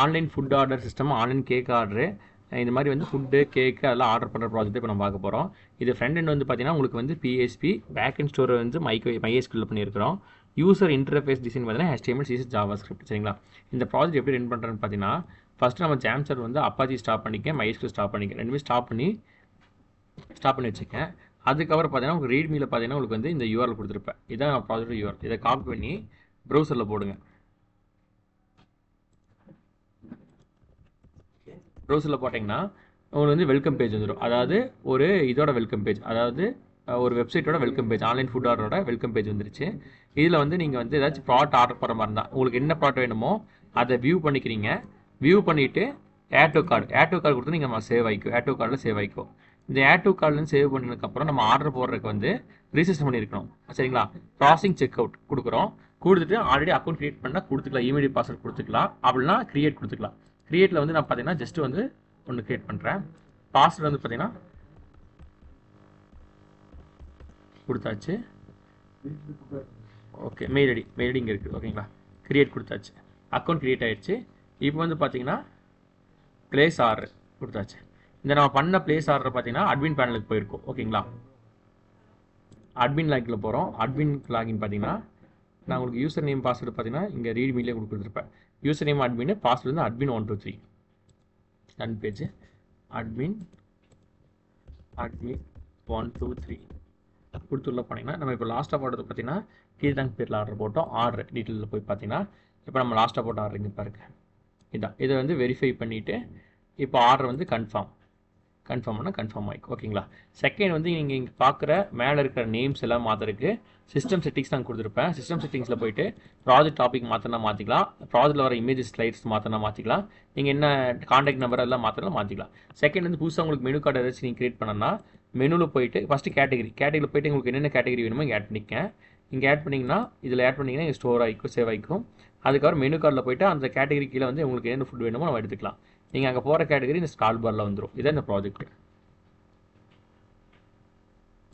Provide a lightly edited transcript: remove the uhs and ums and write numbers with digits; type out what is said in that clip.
Online food order system, online cake order, இந்த மாதிரி வந்து ஃபுட்டு கேக்கு அதெல்லாம் ஆர்டர் பண்ணுற ப்ராஜெக்ட் இப்போ நம்ம பார்க்க போகிறோம். இது ஃப்ரண்ட் எண்ட் வந்து பார்த்தீங்கன்னா உங்களுக்கு வந்து பிஎஸ்பி, பேக் எண்ட் ஸ்டோர் வந்து MySQL பண்ணியிருக்கிறோம். யூசர் இன்டர்ஃபேஸ் டிசைன் பார்த்தீங்கன்னா HTML, CSS, JavaScript. சரிங்களா? இந்த ப்ராஜெக்ட் எப்படி ரன் பண்ணுறேன்னு பார்த்தீங்கன்னா, ஃபஸ்ட்டு நம்ம ஜாம்சர் வந்து அப்பாச்சி ஸ்டாப் பண்ணிக்க, MySQL ஸ்டாப் பண்ணிக்க, ரெண்டுமே ஸ்டாப் பண்ணி வச்சுக்கேன். அதுக்கப்புறம் பார்த்தீங்கன்னா உங்களுக்கு ரீட்மியில் பார்த்தீங்கன்னா உங்களுக்கு வந்து இந்த URL கொடுத்துருப்பேன். இதான் ப்ராஜெக்ட் URL. இதை காப்பி பண்ணி ப்ரௌசரில் போடுங்க. ப்ரௌசரில் போட்டிங்கன்னா உங்களுக்கு வந்து வெல்கம் பேஜ் வந்துடும். அதாவது ஒரு இதோட வெல்கம் பேஜ், அதாவது ஒரு வெப்சைட்டோட வெல்கம் பேஜ், ஆன்லைன் ஃபுட் ஆர்டரோட வெல்கம் பேஜ் வந்துருச்சு. இதில் வந்து நீங்கள் வந்து ஏதாச்சும் ப்ராடக்ட் ஆர்டர் பண்ணுற மாதிரி இருந்தால் உங்களுக்கு என்ன ப்ராடக்ட் வேணுமோ அதை வியூ பண்ணிக்கிறீங்க. வியூ பண்ணிவிட்டு ஆட் டு கார்டு கொடுத்து நீங்கள் நம்ம சேவ் ஆகிக்கும். ஆட் டு கார்டில் சேவ் ஆகிக்கும். இந்த ஆட் டு கார்டுலேருந்து சேவ் பண்ணதுக்கப்புறம் நம்ம ஆர்டர் போடுறதுக்கு வந்து ரிஜிஸ்டர் பண்ணியிருக்கணும். சரிங்களா? ப்ராசஸிங் செக் அவுட் கொடுக்குறோம். கொடுத்துட்டு ஆல்ரெடி அக்கௌண்ட் கிரியேட் பண்ணால் கொடுத்துக்கலாம். இமெயில் பாஸ்வேர்ட் கொடுத்துக்கலாம். அப்படின்னா கிரியேட் கொடுத்துக்கலாம். கிரியேட்டில் வந்து நான் பார்த்தீங்கன்னா ஜஸ்ட் வந்து ஒன்று கிரியேட் பண்ணுறேன். பாஸ்வேர்டு வந்து பார்த்தீங்கன்னா கொடுத்தாச்சு. ஓகே, மெயில் ஐடி இங்கே இருக்குது. ஓகேங்களா? கிரியேட் கொடுத்தாச்சு. அக்கௌண்ட் கிரியேட் ஆகிடுச்சு. இப்போ வந்து பார்த்தீங்கன்னா பிளேஸ் ஆர்டர் கொடுத்தாச்சு. இந்த நம்ம பண்ண பிளேஸ் ஆர்டர் பார்த்தீங்கன்னா அட்மின் பேனலுக்கு போயிருக்கோம். ஓகேங்களா? அட்மின் லாகில் போகிறோம். அட்மின் லாகின் பார்த்தீங்கன்னா நான் உங்களுக்கு யூசர் நேம் பாஸ்வேர்டு பார்த்தீங்கன்னா இங்கே ரீட்மிலே கொடுத்துருப்பேன். யூசர் நேம் அட்மின், பாஸ்வேர்டு வந்து admin 123. ரன் பேஜ் admin 123 கொடுத்துள்ள போனீங்கன்னா நம்ம இப்போ லாஸ்ட்டாக போட்டது பார்த்தீங்கன்னா கீழ்தாங்க பேரில் ஆர்டர் போட்டோம். ஆர்டர் டீட்டெயிலில் போய் பார்த்தீங்கன்னா இப்போ நம்ம லாஸ்ட்டாக போட்ட ஆர்டர் இங்கே பாருங்க. இதை வந்து வெரிஃபை பண்ணிவிட்டு இப்போ ஆர்டர் வந்து கன்ஃபார்ம் பண்ணால் கன்ஃபார்ம் ஆகிக்கும். ஓகேங்களா? செகண்ட் வந்து நீங்கள் இங்கே பார்க்குற மேலே இருக்கிற நேம்ஸ் எல்லாம் மாற்றுறதுக்கு சிஸ்டம் செட்டிங்ஸ் நான் கொடுத்துருப்பேன். சிஸ்டம் செட்டிங்ஸில் போயிட்டு ப்ராஜெக்ட் டாபிக் மாற்றினா மாற்றிக்கலாம். ப்ராஜெக்ட்டில் வர இமேஜஸ் ஸ்லைட்ஸ் மாற்றினா மாற்றிக்கலாம். நீங்கள் என்ன கான்டாக்ட் நம்பர் எல்லாம் மாற்றினா மாற்றிக்கலாம். செகண்ட் வந்து புதுசாக உங்களுக்கு மெனு கார்டு ஏதாச்சும் நீங்கள் கிரியேட் பண்ணனா மெனுவில் போயிட்டு ஃபஸ்ட்டு கேட்டகரியில் போயிட்டு உங்களுக்கு என்னென்ன கேட்டகரி வேணுமோ இங்கே ஆட் பண்ணிக்க. இங்கே ஆட் பண்ணிங்கன்னா இதில் ஆட் பண்ணிங்கன்னா இங்கே ஸ்டோர் ஆகிக்கும், சேவ் ஆகிக்கும். அதுக்கப்புறம் மெனு கார்டில் போயிட்டு அந்த கேட்டகரி கீழே வந்து உங்களுக்கு என்ன ஃபுட் வேணுமோ நம்ம எடுத்துக்கலாம். நீங்கள் அங்கே போகிற கேட்டகரி இந்த ஸ்கால் பாரில் வந்துடும். இதான் இந்த ப்ராஜெக்ட்.